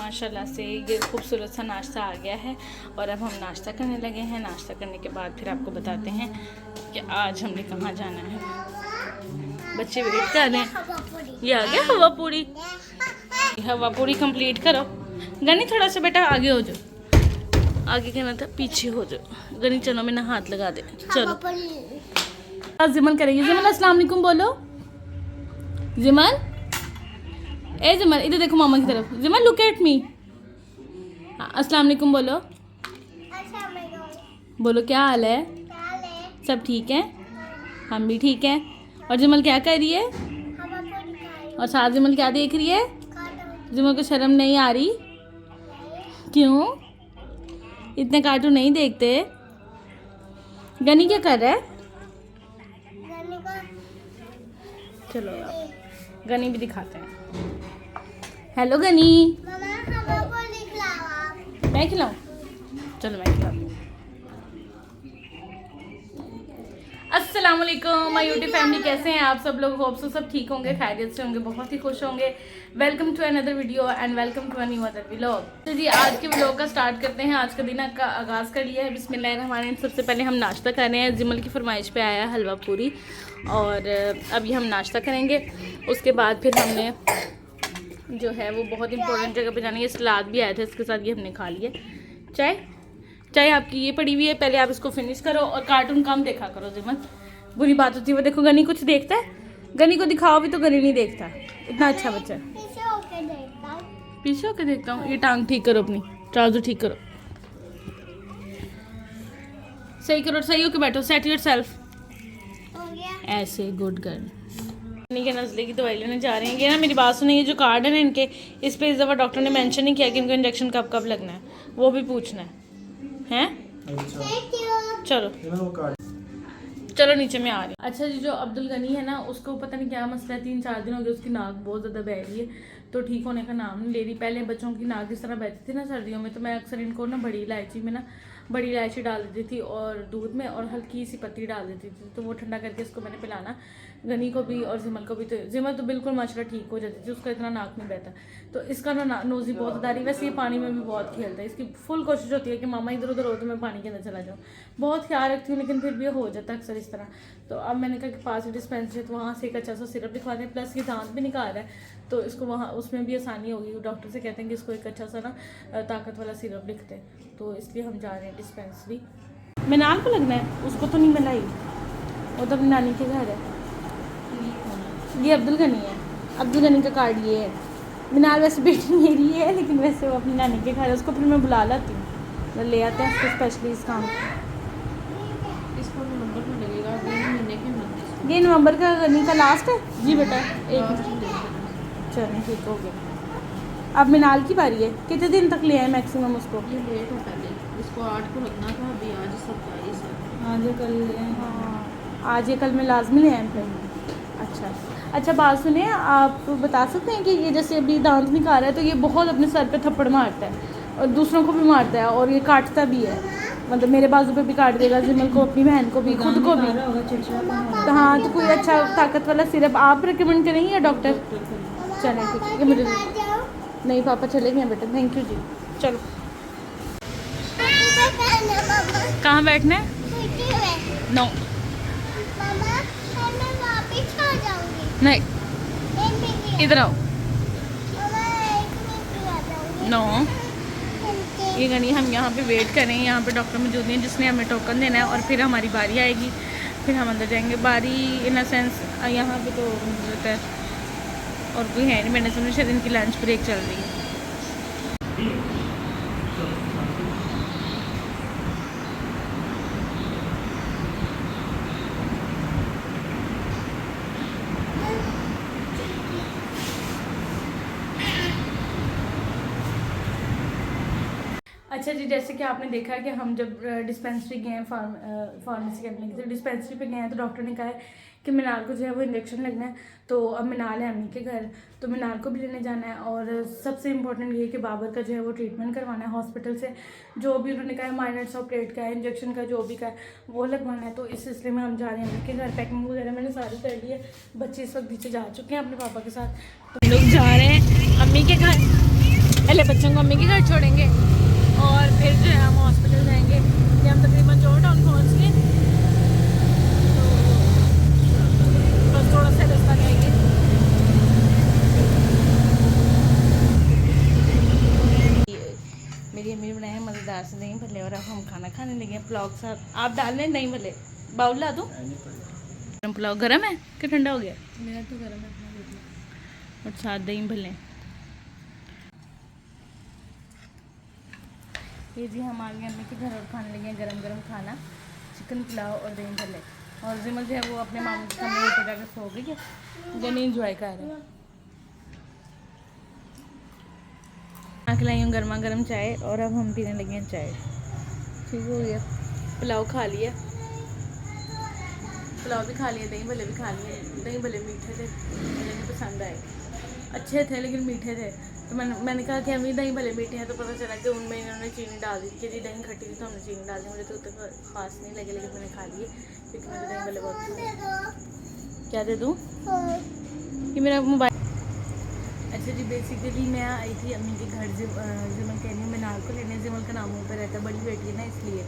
माशाल्लाह से ये खूबसूरत सा नाश्ता आ गया है और अब हम नाश्ता करने लगे हैं। नाश्ता करने के बाद फिर आपको बताते हैं कि आज हमने कहाँ जाना है। बच्चे वेट कर रहे हैं। ये आ गया हवा पूरी। हवा पूरी कंप्लीट करो। गनी थोड़ा सा बेटा आगे हो जाओ। आगे कहना था पीछे हो जाओ। गनी चलो मैंने हाथ लगा दे। चलो आज जिमन करेंगे। जिमन अस्सलाम वालेकुम बोलो। जिमन ए जिमन इधर देखो मामा की तरफ। जिमन लुक एट मी। अस्सलाम वालेकुम बोलो। बोलो क्या हाल है? सब ठीक है? हम भी ठीक हैं। और जिमल क्या कर रही है? और साथ जिमल क्या देख रही है? जिमल को शर्म नहीं आ रही? क्यों? इतने कार्टून नहीं देखते? गनी क्या कर रहा है? चलो गनी भी दिखाते हैं। हेलो गनी। मैं खिलाऊं? चलो मैं खिलाऊं। अस्सलाम वालेकुम माय यूट्यूब फैमिली, कैसे हैं आप सब लोग? होप सो सब ठीक होंगे, खैरियत से होंगे, बहुत ही खुश होंगे। Welcome to another video and welcome to a new other vlog. तो जी आज के व्लॉग का स्टार्ट करते हैं। आज का दिन का आगाज़ कर लिया है बिस्मिल्लाहिर्रहमानिर्रहीम। सबसे पहले हम नाश्ता कर रहे हैं। जिमल की फरमाइश पे आया है हलवा पूरी और अभी हम नाश्ता करेंगे। उसके बाद फिर हमने जो है वो बहुत इंपॉर्टेंट जगह पे जाना है। सलाद भी आया था, इसके साथ ये हमने खा लिया। चाय आपकी ये पड़ी हुई है, पहले आप इसको फिनिश करो और कार्टून कम देखा करो। जिमन बुरी बात होती है। वो देखो गनी कुछ देखता है। गनी को दिखाओ भी तो गनी नहीं देखता। इतना अच्छा बच्चा है। पीछे होके देखता हूँ। ये टांग ठीक करो, अपनी ट्राउजर ठीक करो, सही करो, सही होके बैठो। सेट योरसेल्फ ऐसे। Good girl. गनी के नज़ले की दवाई लेने जा रहे हैं। ये ना मेरी बात सुनिए, ये जो कार्ड है ना इनके, इस पे इस दफ़ा डॉक्टर ने मेंशन नहीं किया कि इनको इंजेक्शन कब कब लगना है, वो भी पूछना है। चलो नीचे में आ रही। अच्छा जी, जो अब्दुल गनी है ना, उसको पता नहीं क्या मसला है, 3-4 दिन हो गए उसकी नाक बहुत ज़्यादा बह रही है, तो ठीक होने का नाम नहीं ले रही। पहले बच्चों की नाक इस तरह बहती थी ना सर्दियों में, तो मैं अक्सर इनको ना बड़ी इलायची डाल देती थी और दूध में, और हल्की सी पत्ती डाल देती थी, तो वो ठंडा करके इसको मैंने पिलाना। गनी को भी और जिमल को भी। तो जिमल तो बिल्कुल माशाल्लाह ठीक हो जाती थी, उसका इतना नाक नहीं बहता। तो इसका ना नोज़ी बहुत ज़्यादा रही। वैसे ये पानी में भी बहुत खेलता है। इसकी फुल कोशिश होती है कि मामा इधर उधर हो तो मैं पानी के अंदर चला जाऊँ। बहुत ख्याल रखती हूँ, लेकिन फिर भी हो जाता है अक्सर इस तरह। तो अब मैंने कहा कि पास ही डिस्पेंसरी, तो वहाँ से एक अच्छा सा सिरप लिखवा दें, प्लस ये दांत भी निकाल रहा है, तो इसको वहाँ उसमें भी आसानी होगी। डॉक्टर से कहते हैं कि इसको एक अच्छा सा ना ताकत वाला सिरप लिखते हैं, तो इसलिए हम जा रहे हैं डिस्पेंसरी। मिनाल को लगना है, उसको तो नहीं मिलाई, वो तो अपनी नानी के घर है। ये अब्दुल गनी है, अब्दुल गनी का कार्ड ये है। मिनाल वैसे बेटी मेरी है, लेकिन वैसे वो अपनी नानी के घर है। उसको फिर मैं बुला लाती हूँ, मैं ले आते हैं उसको स्पेशली इस काम। इसको नवंबर में लगेगा, 3 महीने के मंथ। ये नवंबर का गनी का लास्ट है जी बेटा। एक चलो ठीक हो गया। अब मिनाल की बारी है। कितने दिन तक ले आए मैक्सिमम उसको? ये लेट है, पहले इसको 8 को लगना था, अभी आज 27 है। आज कल, हाँ आज ये कल में लाजमी ले आए फिर। अच्छा बात सुनिए, आप बता सकते हैं कि ये जैसे अभी दांत निकाल रहा है, तो ये बहुत अपने सर पे थप्पड़ मारता है और दूसरों को भी मारता है, और ये काटता भी है। मतलब मेरे बाजू पे भी काट देगा, जिमल को, अपनी बहन को भी, खुद को भी। तो हाँ, तो कोई अच्छा ताकत वाला सिरप आप रिकमेंड करेंगे या डॉक्टर? चलें ठीक है। ये मुझे नहीं पापा चले गए बेटा, थैंक यू जी। चलो कहाँ बैठना है? नो नहीं, इधर आओ। नो ये गनी, हम यहाँ पे वेट करें। यहाँ पे डॉक्टर मौजूद नहीं है जिसने हमें टोकन देना है, और फिर हमारी बारी आएगी, फिर हम अंदर जाएंगे। बारी इन अ सेंस यहाँ पे तो मुझे है और कोई है नहीं। मैंने सुना शायद इनकी लंच ब्रेक चल रही है। अच्छा जी, जैसे कि आपने देखा कि हम जब डिस्पेंसरी गए हैं, फार्मेसी करने के लिए, डिस्पेंसरी पे गए हैं, तो डॉक्टर ने कहा है कि मिनाल को जो है वो इंजेक्शन लगना है। तो अब मिनाल है अम्मी के घर, तो मिनाल को भी लेने जाना है। और सबसे इम्पोर्टेंट ये है कि बाबर का जो है वो ट्रीटमेंट करवाना है हॉस्पिटल से। जो भी उन्होंने कहा है, माइनर सा प्लेट का है, इंजेक्शन का जो भी का है वो लगवाना है। तो इस सिलसिले में हम जा रहे हैं अम्मी के घर। पैकिंग वगैरह मैंने सारी कर ली है। बच्चे इस वक्त नीचे जा चुके हैं अपने पापा के साथ, तो हम लोग जा रहे हैं अम्मी के घर। पहले बच्चों को अम्मी के घर छोड़ेंगे और फिर जो है हम हॉस्पिटल जाएंगे। ये हम तकरीबन जॉर्ज टाउन पहुँच गए, तो बस थोड़ा सा रास्ता जाएंगे। मेरी अम्मी ने बनाया है मज़ेदार से दही भल्ले और अब हम खाना खाने लगे हैं। पुलाव के साथ आप डाल लें दही भल्ले, बाउल ला दूँ? गरम पुलाव गर्म है कि ठंडा हो गया? मेरा तो गर्म है, अपना देख लो। और साथ दही भल्ले। ये जी हम आ गए अम्मी के घर और खाने लगे हैं गरम गरम खाना, चिकन पुलाव और दही भल्ले। और जिमल जो है वो अपने मामू के कमरे में जाकर सो गई है, जनी इंजॉय कर रहे हैं। आँख लाई हूँ गर्मा गर्म चाय और अब हम पीने लगे हैं चाय। ठीक हो गया, पुलाव खा लिया, पुलाव भी खा लिया, दही भल्ले भी खा लिए। दही भल्ले मीठे थे, मुझे नहीं पसंद आए, अच्छे थे लेकिन मीठे थे। तो मैंने कहा कि अम्मी दही भले मीठे हैं, तो पता चला कि उनमें इन्होंने चीनी डाल दी कि जी दही खट्टी थी तो हमने चीनी डाल दी। मुझे तो उतना खास नहीं लगे लेकिन मैंने खा लिए क्योंकि मुझे दही भले बहुत पसंद। क्या दे दूँ? कि मेरा मोबाइल। अच्छा जी, बेसिकली मैं आई थी अम्मी के घर। जिमल कह रही हूँ मिनाल को लेने, जिमल का नाम ऊपर रहता है, बड़ी बेटी है ना, इसलिए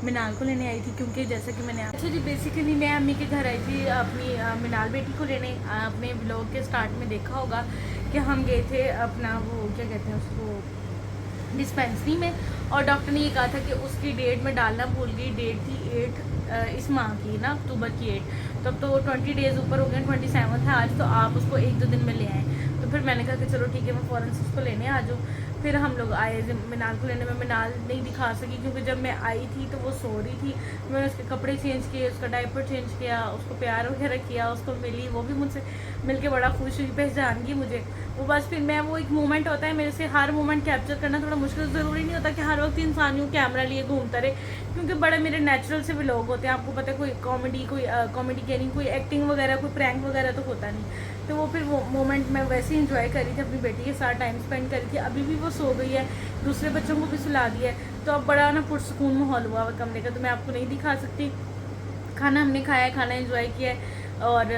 मिनाल को लेने आई थी। क्योंकि जैसा कि मैंने अच्छा जी बेसिकली मैं अम्मी के घर आई थी अपनी मिनाल बेटी को लेने। अपने ब्लॉग के स्टार्ट में देखा होगा कि हम गए थे अपना वो क्या कहते हैं उसको, डिस्पेंसरी में, और डॉक्टर ने ये कहा था कि उसकी डेट में डालना भूल गई। डेट थी 8 इस माह की ना, अक्टूबर की 8। तो अब तो 20 डेज़ ऊपर हो गए, 27 है आज, तो आप उसको 1-2 दिन में ले आएँ। तो फिर मैंने कहा कि चलो ठीक है, मैं फ़ौरन से उसको लेने आ जाऊँ। फिर हम लोग आए मिनाल को लेने में। मिनाल नहीं दिखा सकी क्योंकि जब मैं आई थी तो वो सो रही थी। मैंने उसके कपड़े चेंज किए, उसका डायपर चेंज किया, उसको प्यार वगैरह किया, उसको मिली, वो भी मुझसे मिल के बड़ा खुश हुई, पहचान गई मुझे वो। बस फिर मैं वो एक मोमेंट होता है मेरे से, हर मोमेंट कैप्चर करना थोड़ा मुश्किल। ज़रूरी नहीं होता कि हर वक्त इंसान यूँ कैमरा लिए घूमता रहे, क्योंकि बड़े मेरे नेचुरल से भी लोग होते हैं। आपको पता है, कोई कॉमेडी कह रही, कोई एक्टिंग वगैरह, कोई प्रैंक वगैरह तो होता नहीं। तो वो फिर वो मोमेंट मैं वैसे ही इंजॉय कर रही थी, अपनी बेटी के साथ टाइम स्पेंड कर रही थी। अभी भी वो सो गई है, दूसरे बच्चों को भी सुला दिया है, तो अब बड़ा ना पुरसकून माहौल हुआ हुआ कमरे का। तो मैं आपको नहीं दिखा सकती। खाना हमने खाया है, खाना एंजॉय किया है, और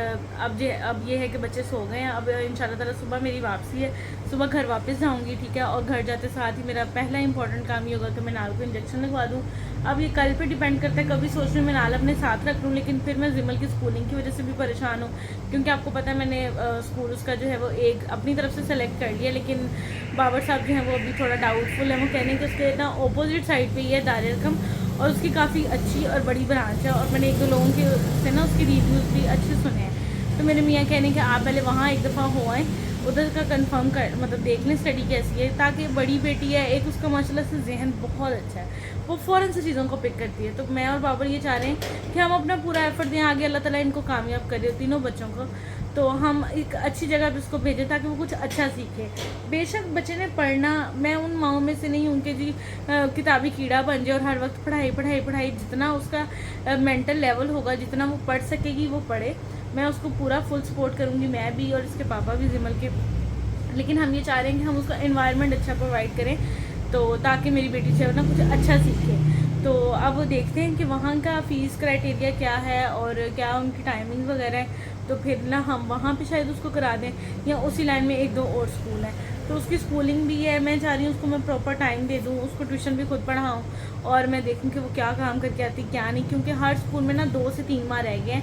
अब ये है कि बच्चे सो गए हैं। अब इंशाल्लाह ताला सुबह मेरी वापसी है, सुबह घर वापस जाऊंगी, ठीक है। और घर जाते साथ ही मेरा पहला इंपॉर्टेंट काम ये होगा कि मैं नाल को इंजेक्शन लगवा दूँ। अब ये कल पे डिपेंड करता है, कभी सोच रही हूँ मैं नाल अपने साथ रख लूँ, लेकिन फिर मैं जिमल की स्कूलिंग की वजह से भी परेशान हूँ, क्योंकि आपको पता है मैंने स्कूल उसका जो है वो एक अपनी तरफ से सेलेक्ट कर लिया, लेकिन बाबर साहब जो हैं वो अभी थोड़ा डाउटफुल है। वो कहने कि उसके ना अपोजिट साइड पर ही है दार-ए-रकम, और उसकी काफ़ी अच्छी और बड़ी ब्रांच है, और मैंने 1-2 लोगों के से ना उसकी रिव्यूज़ भी अच्छे सुने हैं। तो मेरे मियाँ कहने कि आप पहले वहाँ एक दफ़ा हो आएँ, उधर का कंफर्म कर, मतलब देख लें स्टडी कैसी है, ताकि बड़ी बेटी है एक, उसका माशाल्लाह से जहन बहुत अच्छा है, वो फ़ौरन से चीज़ों को पिक करती है। तो मैं और बाबर ये चाह रहे हैं कि हम अपना पूरा एफर्ट दें, आगे अल्लाह ताला इनको कामयाब करे, तीनों बच्चों को। तो हम एक अच्छी जगह पे उसको भेजें ताकि वो कुछ अच्छा सीखे। बेशक बच्चे ने पढ़ना, मैं उन माओं में से नहीं हूँ कि जी किताबी कीड़ा बन जाए और हर वक्त पढ़ाई पढ़ाई पढ़ाई। जितना उसका मेंटल लेवल होगा, जितना वो पढ़ सकेगी वो पढ़े, मैं उसको पूरा फुल सपोर्ट करूँगी, मैं भी और इसके पापा भी जिमल के। लेकिन हम ये चाह रहे हैं कि हम उसका एनवायरनमेंट अच्छा प्रोवाइड करें, तो ताकि मेरी बेटी जो है ना कुछ अच्छा सीखे। तो अब देखते हैं कि वहाँ का फ़ीस क्राइटेरिया क्या है और क्या उनकी टाइमिंग वगैरह है, तो फिर ना हम वहाँ पे शायद उसको करा दें, या उसी लाइन में 1-2 और स्कूल है, तो उसकी स्कूलिंग भी है। मैं चाह रही हूँ उसको मैं प्रॉपर टाइम दे दूँ, उसको ट्यूशन भी खुद पढ़ाऊँ, और मैं देखूँ कि वो क्या काम करके आती क्या नहीं, क्योंकि हर स्कूल में ना 2 से 3 माह रह गए हैं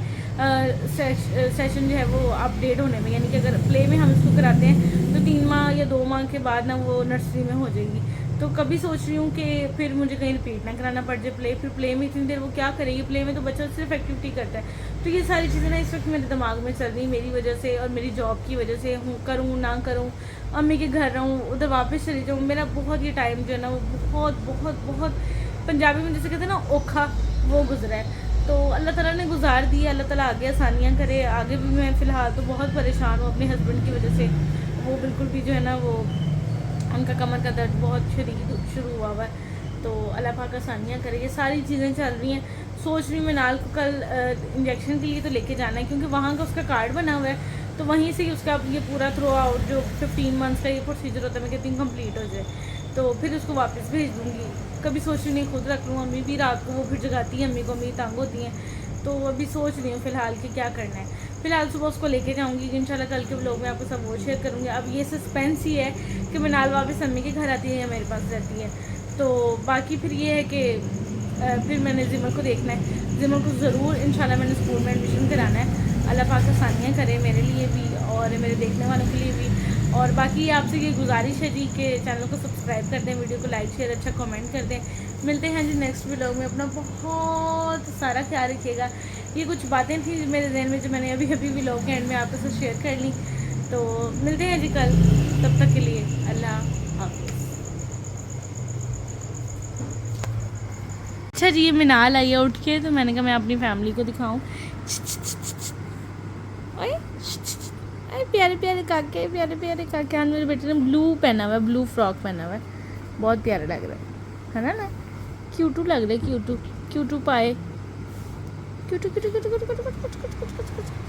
सेशन जो है वो अपडेट होने में। यानी कि अगर प्ले में हम इसको कराते हैं तो 3 माह या 2 माह के बाद ना वो नर्सरी में हो जाएगी। तो कभी सोच रही हूँ कि फिर मुझे कहीं रिपीट ना कराना पड़ जाए प्ले, फिर प्ले में इतनी देर वो क्या करेगी, प्ले में तो बच्चा सिर्फ एक्टिविटी करता है। तो ये सारी चीज़ें ना इस वक्त मेरे दिमाग में चल रही मेरी वजह से और मेरी जॉब की वजह से, हूँ करूँ ना करूँ, अम्मी के घर रहूँ, उधर वापस चली जाऊँ। मेरा बहुत ये टाइम जो है ना वो बहुत बहुत बहुत पंजाबी में जैसे कहते हैं ना औखा, वो गुजरा है। तो अल्लाह ताला ने गुजार दी है, अल्लाह ताला आगे आसानियाँ करे। आगे भी मैं फ़िलहाल तो बहुत परेशान हूँ अपने हस्बैंड की वजह से, वो बिल्कुल भी जो है ना वो उनका कमर का दर्द बहुत शुरू हुआ हुआ है। तो अल्लाह पाक आसानियाँ करे, ये सारी चीज़ें चल रही हैं। सोच रही हूँ मैं नाल को कल इंजेक्शन के लिए तो लेके जाना है, क्योंकि वहाँ का उसका कार्ड बना हुआ है, तो वहीं से ही उसका ये पूरा थ्रू आउट जो 15 मंथ्स का ये प्रोसीजर होता है, मैं कहती हूँ कंप्लीट हो जाए, तो फिर उसको वापस भेज दूँगी। कभी सोच रही नहीं खुद रख लूँ, अम्मी भी रात को वो फिर जगाती है, अम्मी को अम्मी तंग होती हैं, तो अभी सोच रही हूँ फ़िलहाल कि क्या करना है। फिलहाल सुबह उसको लेके जाऊंगी इंशाल्लाह। कल के व्लॉग में आपके साथ वो शेयर करूँगी। अब ये सस्पेंस ही है कि मिनाल वापस अम्मी के घर आती है या मेरे पास रहती है। तो बाकी फिर ये है कि फिर मैंने जिमर को देखना है। जिमर को ज़रूर इंशाल्लाह मैंने स्कूल में एडमिशन कराना है। अल्लाह पाक आसानियाँ करे मेरे लिए भी और मेरे देखने वालों के लिए भी। और बाकी आपसे ये गुजारिश है जी कि चैनल को सब्सक्राइब कर दें, वीडियो को लाइक शेयर अच्छा कमेंट कर दें। मिलते हैं जी नेक्स्ट व्लॉग में। अपना बहुत सारा ख्याल रखिएगा। ये कुछ बातें थी मेरे जहन में जो मैंने अभी अभी व्लॉग के एंड में आपके साथ शेयर कर ली। तो मिलते हैं जी कल, तब तक के लिए अल्लाह हाफिज़। अच्छा जी, ये मिनाल आई है उठ के, तो मैंने कहा मैं अपनी फैमिली को दिखाऊं। ओए अरे प्यारे प्यारे काके, प्यारे प्यारे काके। आज मेरे बेटे ने ब्लू पहना हुआ है, ब्लू फ्रॉक पहना हुआ है, बहुत प्यारा लग रहा है ना। क्यूटू लग रहा है, क्यूटू क्यूटू पाए, क्यूटू क्यूटू क्यूटू क्यूटू क्यूटू क्यूटू क्यूटू क्यूटू क्यूटू।